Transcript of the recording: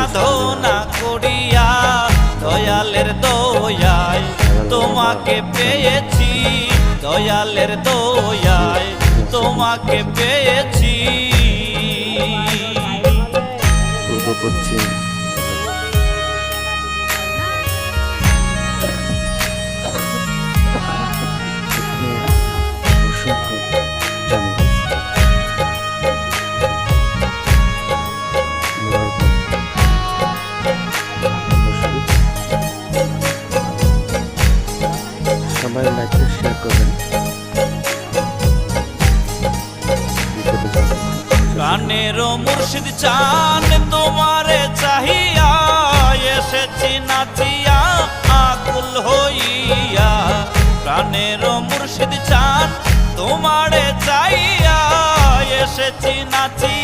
সাধনা করিয়া দয়ালের দয়ায় তোমাকে পেয়েছি, দয়ালের দয়ায় তোমাকে পেয়েছি। পূর্ব পশ্চিম সবাই লাইক শেয়ার করবেন। প্রাণেরও মুর্শিদ চান তোমারে চাহিয়া এসেছি নাচিয়া আকুল হইয়া। প্রাণেরও মুর্শিদ চান তোমারে চাহিয়া এসেছি নাচিয়া